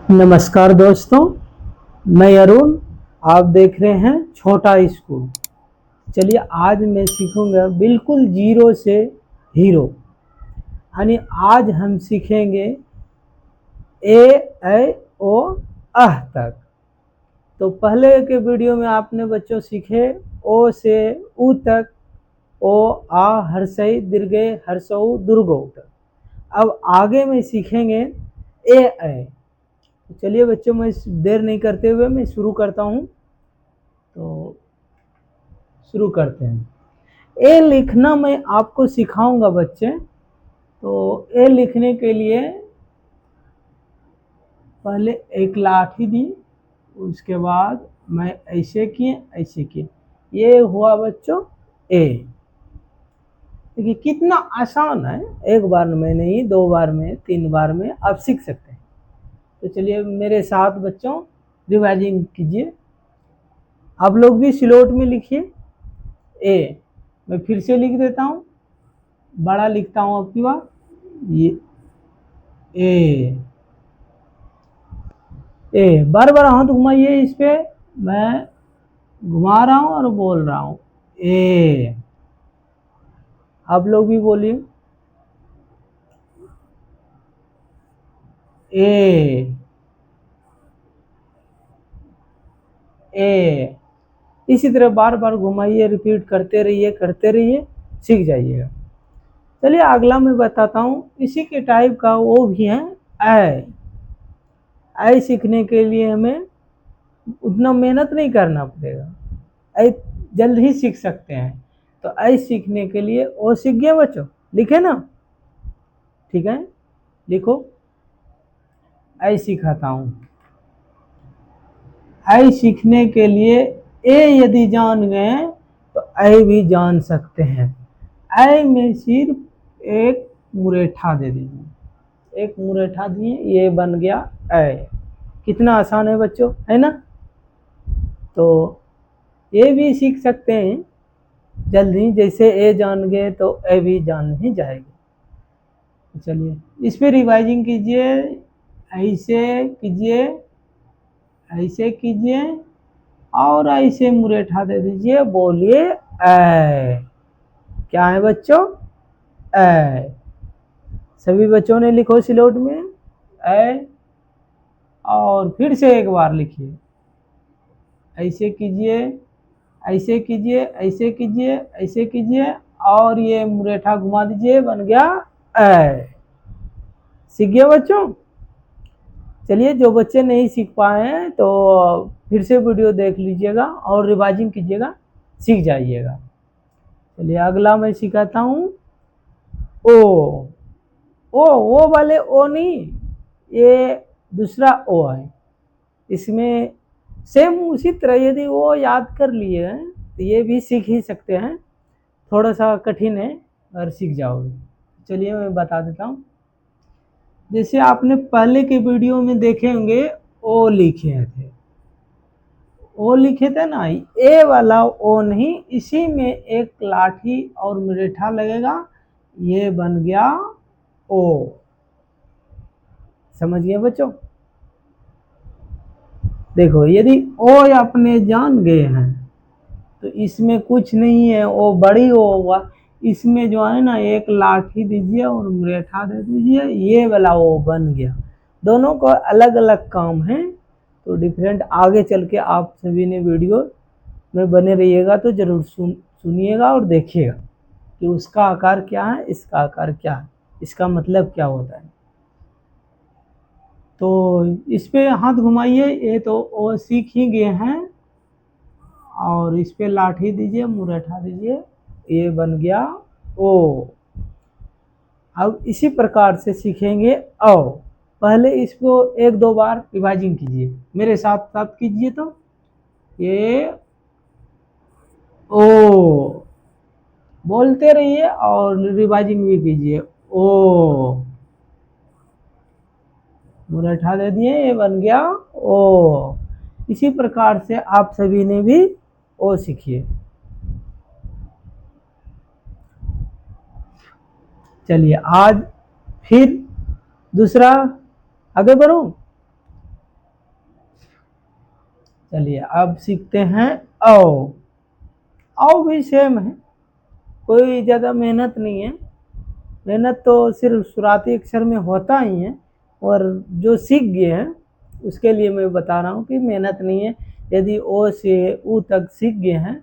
नमस्कार दोस्तों, मैं अरुण। आप देख रहे हैं छोटा स्कूल। चलिए आज मैं सीखूंगा बिल्कुल जीरो से हीरो। यानी आज हम सीखेंगे ए ऐ ओ अह तक। तो पहले के वीडियो में आपने बच्चों सीखे ओ से ऊ तक, ओ आ हर्षई दीर्घे हर्षऊ दुर्गो तक। अब आगे में सीखेंगे ए ऐ। चलिए बच्चों, मैं देर नहीं करते हुए मैं शुरू करता हूँ। तो शुरू करते हैं। ए लिखना मैं आपको सिखाऊंगा बच्चे। तो ए लिखने के लिए पहले एक लाठी दी, उसके बाद मैं ऐसे किए, ये हुआ बच्चों ए। देखिए कितना आसान है, एक बार में नहीं, दो बार में, तीन बार में आप सीख सकते हैं। तो चलिए मेरे साथ बच्चों रिवाइजिंग कीजिए। आप लोग भी स्लोट में लिखिए ए। मैं फिर से लिख देता हूँ, बड़ा लिखता हूँ आपकी बात, ये ए बार बार हाथ घुमाइए इस पे। मैं घुमा रहा हूँ और बोल रहा हूँ ए। आप लोग भी बोलिए ए ए। इसी तरह बार बार घुमाइए, रिपीट करते रहिए, सीख जाइएगा। चलिए अगला मैं बताता हूँ, इसी के टाइप का वो भी है ऐ। ऐ सीखने के लिए हमें उतना मेहनत नहीं करना पड़ेगा, ऐ जल्द ही सीख सकते हैं। तो ऐ सीखने के लिए ओ सीख गए बच्चों, लिखे ना? ठीक है, लिखो। ऐ सिखाता हूँ। ऐ सीखने के लिए ए यदि जान गए तो ऐ भी जान सकते हैं। ऐ में सिर्फ एक मुरेठा दे दीजिए, एक मुरेठा दिए, ये बन गया ऐ। कितना आसान है बच्चों, है ना? तो ये भी सीख सकते हैं जल्दी, जैसे ए जान गए तो ए भी जान ही जाएगी। चलिए इस पे रिवाइजिंग कीजिए, ऐसे कीजिए, ऐसे कीजिए और ऐसे मुरेठा दे दीजिए, बोलिए ऐ। क्या है बच्चों? ऐ। सभी बच्चों ने लिखो सिलोट में ऐ, और फिर से एक बार लिखिए, ऐसे कीजिए, ऐसे कीजिए, ऐसे कीजिए, ऐसे कीजिए और ये मुरेठा घुमा दीजिए, बन गया ऐ। सीख गए बच्चों? चलिए जो बच्चे नहीं सीख पाए हैं तो फिर से वीडियो देख लीजिएगा और रिवाइजिंग कीजिएगा, सीख जाइएगा। चलिए अगला मैं सिखाता हूँ ओ। ओ वाले ओ नहीं, ये दूसरा ओ है। इसमें सेम उसी तरह यदि वो याद कर लिए हैं तो ये भी सीख ही सकते हैं। थोड़ा सा कठिन है और सीख जाओगे। चलिए मैं बता देता हूँ। जैसे आपने पहले के वीडियो में देखे होंगे ओ लिखे थे, ओ लिखे थे ना, ए वाला ओ नहीं, इसी में एक लाठी और मुरेठा लगेगा, ये बन गया ओ। समझ गए बच्चों? देखो यदि ओ अपने जान गए हैं तो इसमें कुछ नहीं है, ओ बड़ी ओ होगा। इसमें जो है ना, एक लाठी दीजिए और मुरेठा दे दीजिए, ये वाला ओ बन गया। दोनों का अलग अलग काम है, तो डिफरेंट आगे चल के आप सभी ने वीडियो में बने रहिएगा तो जरूर सुनिएगा और देखिएगा कि उसका आकार क्या है, इसका आकार क्या है, इसका मतलब क्या होता है। तो इस पे हाथ घुमाइए, ये तो ओ सीख ही गए हैं, और इस पे लाठी दीजिए, मुरेठा दीजिए, ये बन गया ओ। अब इसी प्रकार से सीखेंगे औ। पहले इसको एक दो बार रिवाइजिंग कीजिए, मेरे साथ साथ कीजिए। तो ये ओ बोलते रहिए और रिवाइजिंग भी कीजिए, ओ। मुरेठा दे दिए, ये बन गया ओ। इसी प्रकार से आप सभी ने भी ओ सीखिए। चलिए आज फिर दूसरा आगे बढ़ूं। चलिए अब सीखते हैं औ। औ भी सेम है, कोई ज़्यादा मेहनत नहीं है। मेहनत तो सिर्फ शुरुआती अक्षर में होता ही है, और जो सीख गए हैं उसके लिए मैं बता रहा हूँ कि मेहनत नहीं है। यदि ओ से ऊ तक सीख गए हैं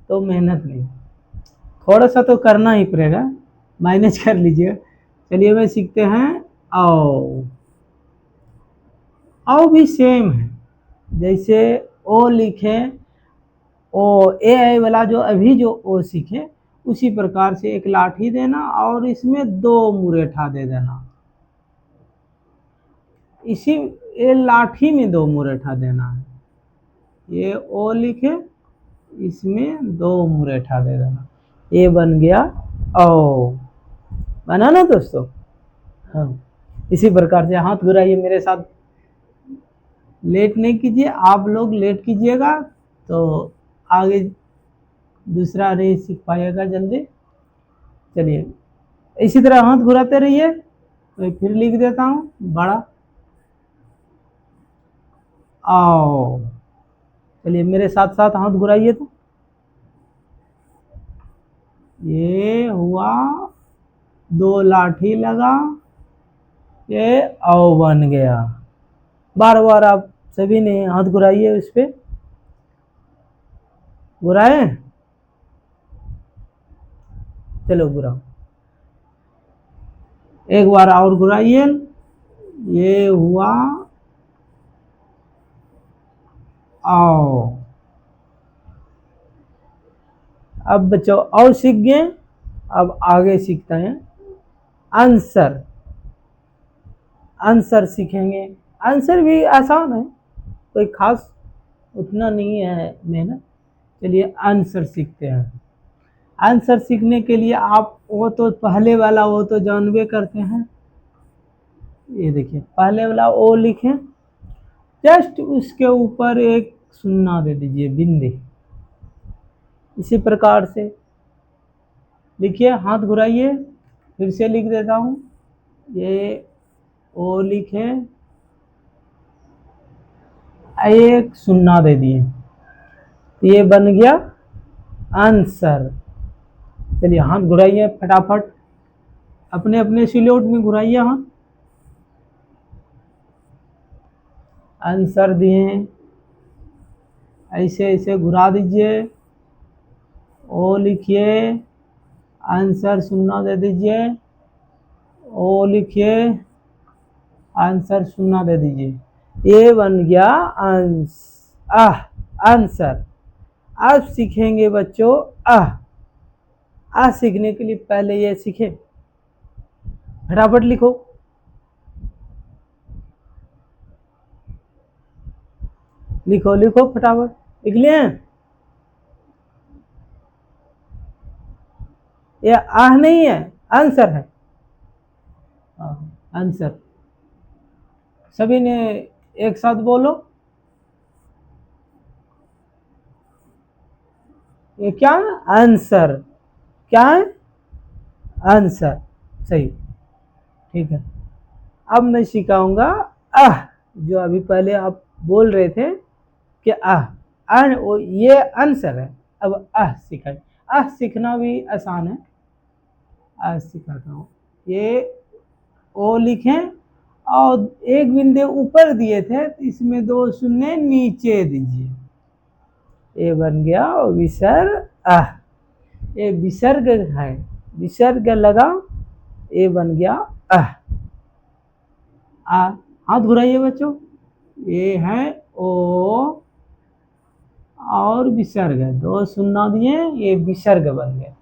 तो मेहनत नहीं, थोड़ा सा तो करना ही पड़ेगा, मैनेज कर लीजिए। चलिए मैं सीखते हैं औ। औ भी सेम है, जैसे ओ लिखें, ओ ए आई वाला जो अभी जो ओ सीखे उसी प्रकार से एक लाठी देना और इसमें 2 मुरेठा दे देना। इसी ये लाठी में 2 मुरेठा देना है। ये ओ लिखे, इसमें 2 मुरेठा दे देना, ये बन गया ओ। बना ना दोस्तों? हाँ, इसी प्रकार से हाथ घुराइए मेरे साथ, लेट नहीं कीजिए, आप लोग लेट कीजिएगा तो आगे दूसरा नहीं सीख पाएगा जल्दी। चलिए इसी तरह हाथ घुराते रहिए। मैं फिर लिख देता हूँ बड़ा आओ। चलिए मेरे साथ साथ हाथ घुराइए तो। ये हुआ, 2 लाठी लगा, ये औ बन गया। बार बार आप सभी ने हाथ घुराइए इस पे, घुराए? चलो घुराओ, एक बार और घुराइए। ये हुआ आओ। अब बच्चों और सीख गए, अब आगे सीखते हैं आंसर। आंसर सीखेंगे। आंसर भी आसान है, कोई खास उतना नहीं है मेहनत। चलिए आंसर सीखते हैं। आंसर सीखने के लिए आप वो तो पहले वाला वो तो जानबे करते हैं। ये देखिए पहले वाला ओ लिखें, जस्ट उसके ऊपर एक सुन्ना दे दीजिए, बिंदी। इसी प्रकार से लिखिए, हाथ घुराइए, फिर से लिख देता हूँ। ये ओ लिखे, एक सुन्ना दे दिए, तो ये बन गया आंसर। चलिए हाथ घुराइए फटाफट, अपने अपने सिलोट में घुराइए हाथ। आंसर दिए, ऐसे ऐसे घुरा दीजिए। ओ लिखिए, आंसर सुन्ना दे दीजिए। ओ लिखिए, आंसर सुन्ना दे दीजिए, ये बन गया आंसर। अब सीखेंगे बच्चों सीखने के लिए पहले ये सीखे, फटाफट लिखो। लिखो लिखो फटाफट, लिख लिए? ये आह नहीं है, आंसर है। आंसर सभी ने एक साथ बोलो। ये क्या है? आंसर। क्या है? आंसर। सही, ठीक है। अब मैं सिखाऊंगा जो अभी पहले आप बोल रहे थे कि ये आंसर है। अब सिखाए। सीखना भी आसान है। सिखाता हूँ। ये ओ लिखें और एक बिंदु ऊपर दिए थे, तो इसमें 2 शून्य नीचे दीजिए, ये बन गया विसर्ग। ये विसर्ग है, विसर्ग लगा, ये बन गया हाथ घुराइए बच्चों। ये है ओ और विसर्ग है, 2 सुन्ना दिए, ये विसर्ग बन गया।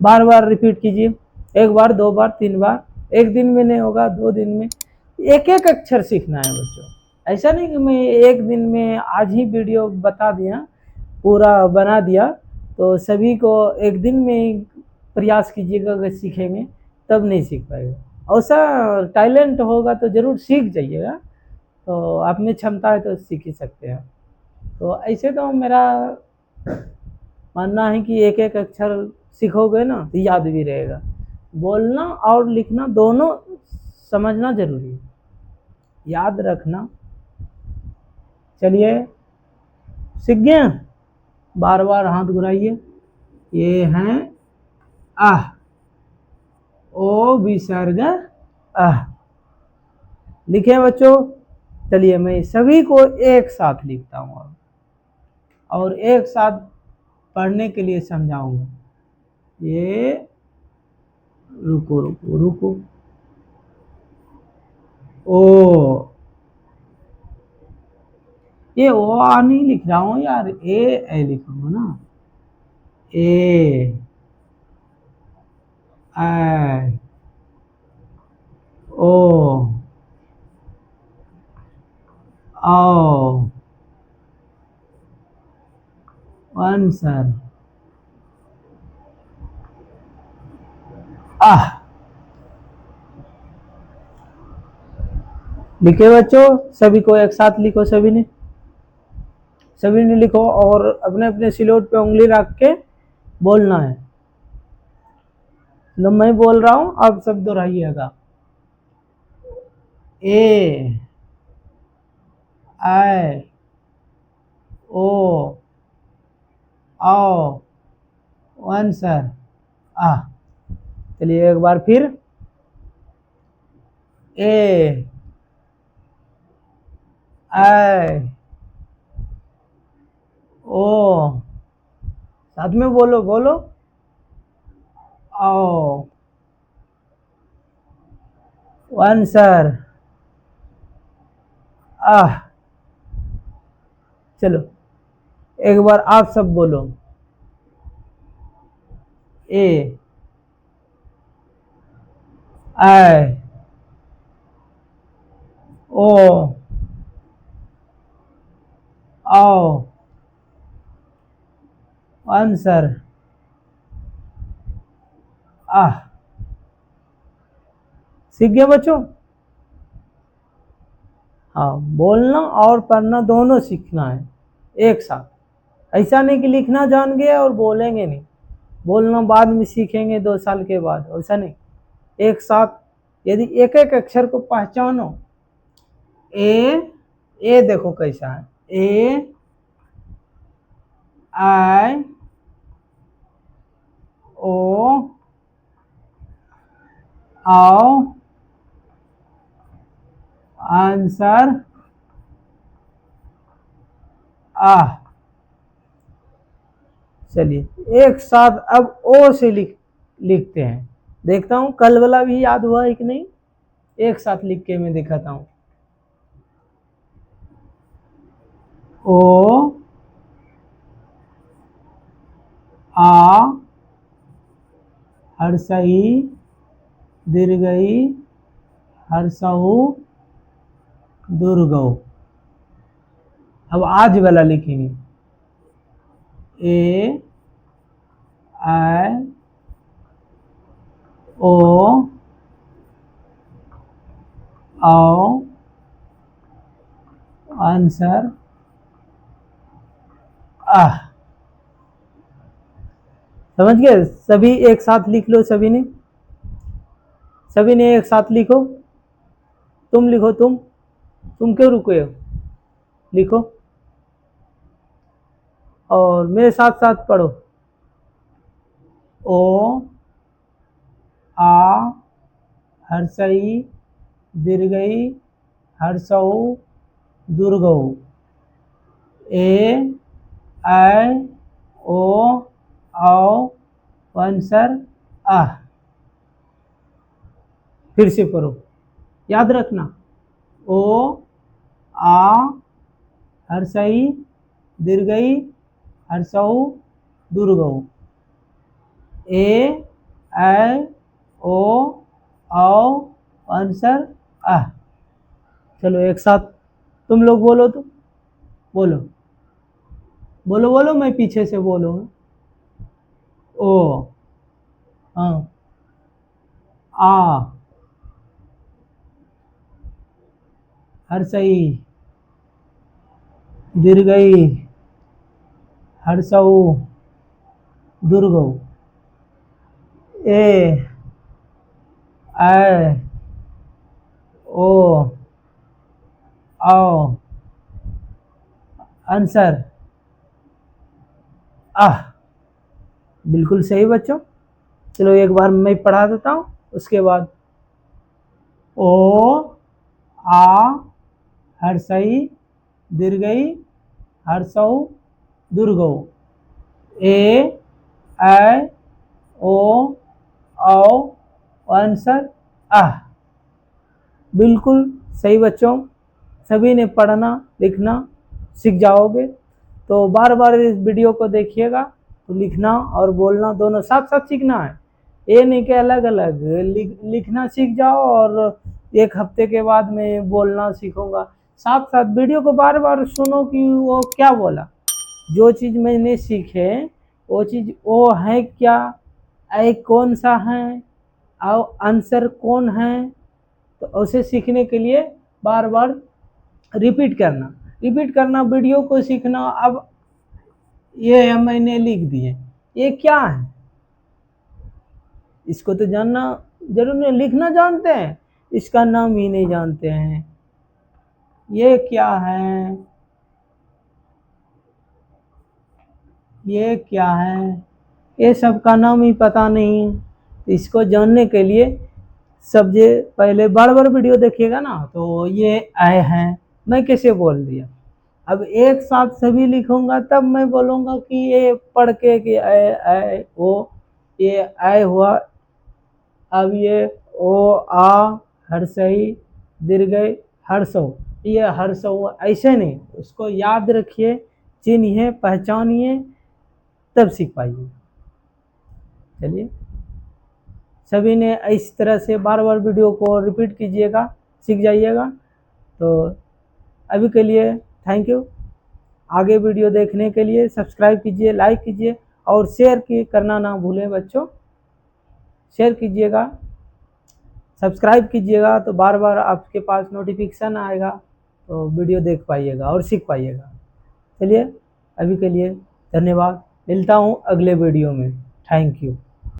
बार बार रिपीट कीजिए, 1 बार 2 बार 3 बार, 1 दिन में नहीं होगा, 2 दिन में। एक एक अक्षर सीखना है बच्चों, ऐसा नहीं कि मैं 1 दिन में आज ही वीडियो बता दिया, पूरा बना दिया तो सभी को 1 दिन में प्रयास कीजिएगा। अगर सीखेंगे तब नहीं सीख पाएगा। ऐसा टैलेंट होगा तो ज़रूर सीख जाइएगा, तो आप में क्षमता है तो सीख ही सकते हैं। तो ऐसे तो मेरा मानना है कि एक एक अक्षर सीखोगे ना तो याद भी रहेगा। बोलना और लिखना दोनों समझना जरूरी है, याद रखना। चलिए सीख गए? बार बार हाथ घुराइए। ये हैं आह, ओ विसर्ग आह। लिखे बच्चों? चलिए मैं सभी को एक साथ लिखता हूँ और एक साथ पढ़ने के लिए समझाऊंगा। ये रुको रुको रुको, ओ, ये ओ आ नहीं लिख रहा हूँ यार, ए लिखूंगा ना। ए आई ओ आओ आंसर आह। लिखे बच्चों? सभी को एक साथ लिखो, सभी ने लिखो और अपने अपने सिलोट पे उंगली रख के बोलना है। लो मैं बोल रहा हूं, आप सब दोहराइएगा। ए आई ओ आओ आंसर आ। चलिए एक बार फिर। ए आई ओ, साथ में बोलो बोलो, आओ आंसर आह। चलो एक बार आप सब बोलो। ए आई ओ आओ आंसर आह। सीख गए बच्चों? हाँ, बोलना और पढ़ना दोनों सीखना है एक साथ। ऐसा नहीं कि लिखना जान गए और बोलेंगे नहीं, बोलना बाद में सीखेंगे 2 साल के बाद, ऐसा नहीं। एक साथ यदि एक एक अक्षर को पहचानो। ए देखो कैसा है, ए आई ओ आओ आंसर आह। चलिए एक साथ अब ओ से लिखते हैं। देखता हूं कल वाला भी याद हुआ है कि नहीं। एक साथ लिख के मैं दिखाता हूं। ओ आ हर्षई दीर्घई हर्षऊ दुर्गऊ। अब आज वाला लिखेंगे। ए आई ओ आओ आंसर आह। समझ गए? सभी एक साथ लिख लो, सभी ने एक साथ लिखो। तुम लिखो, तुम क्यों रुके हो? लिखो और मेरे साथ साथ पढ़ो। ओ आ हर्षई दीर्घई हर्षऊ दुर्गऊ। ए आई ओ आओ आंसर आह। फिर से पढ़ो, याद रखना। ओ आ हर्षई दीर्घई हर्षऊ दुर्गऊ। ए आई ओ आओ आंसर आह। चलो एक साथ तुम लोग बोलो, तो बोलो बोलो बोलो, मैं पीछे से बोलूँगा। ओ हाँ आ हर्षई दीर्घई हर्षऊ दुर्गऊ। ए आई ओ आओ आंसर आह, बिल्कुल सही बच्चों। चलो एक बार मैं पढ़ा देता हूँ, उसके बाद ओ आ हर्षई दीर्घई हर्षौ दुर्गौ, ए ऐ ओ औ आंसर आह। बिल्कुल सही बच्चों, सभी ने पढ़ना लिखना सीख जाओगे। तो बार बार इस वीडियो को देखिएगा, तो लिखना और बोलना दोनों साथ साथ सीखना है। ये नहीं कि अलग अलग लिखना सीख जाओ और एक हफ्ते के बाद मैं बोलना सीखूंगा। साथ साथ वीडियो को बार बार सुनो कि वो क्या बोला, जो चीज़ मैंने सीखे वो चीज़ वो है क्या, ऐ कौन सा है और आंसर कौन है। तो उसे सीखने के लिए बार बार रिपीट करना वीडियो को सीखना। अब ये मैंने लिख दिए, ये क्या है, इसको तो जानना जरूर नहीं, लिखना जानते हैं, इसका नाम ही नहीं जानते हैं। ये क्या है, ये क्या है, ये सब का नाम ही पता नहीं। इसको जानने के लिए सबसे पहले बार बार वीडियो देखिएगा ना। तो ये आए हैं, मैं कैसे बोल दिया, अब एक साथ सभी लिखूंगा तब मैं बोलूँगा कि ये पढ़ के कि आए ओ, ये आए हुआ। अब ये ओ आ हर्षई दीर्घई हर्षौ, ये हर्षौ ऐसे नहीं, उसको याद रखिए, चिन्हिए पहचानिए, तब सीख पाइए। चलिए सभी ने इस तरह से बार बार वीडियो को रिपीट कीजिएगा, सीख जाइएगा। तो अभी के लिए थैंक यू। आगे वीडियो देखने के लिए सब्सक्राइब कीजिए, लाइक कीजिए और शेयर करना ना भूलें बच्चों। शेयर कीजिएगा, सब्सक्राइब कीजिएगा, तो बार बार आपके पास नोटिफिकेशन आएगा, तो वीडियो देख पाइएगा और सीख पाइएगा। चलिए अभी के लिए धन्यवाद, मिलता हूँ अगले वीडियो में। Thank you.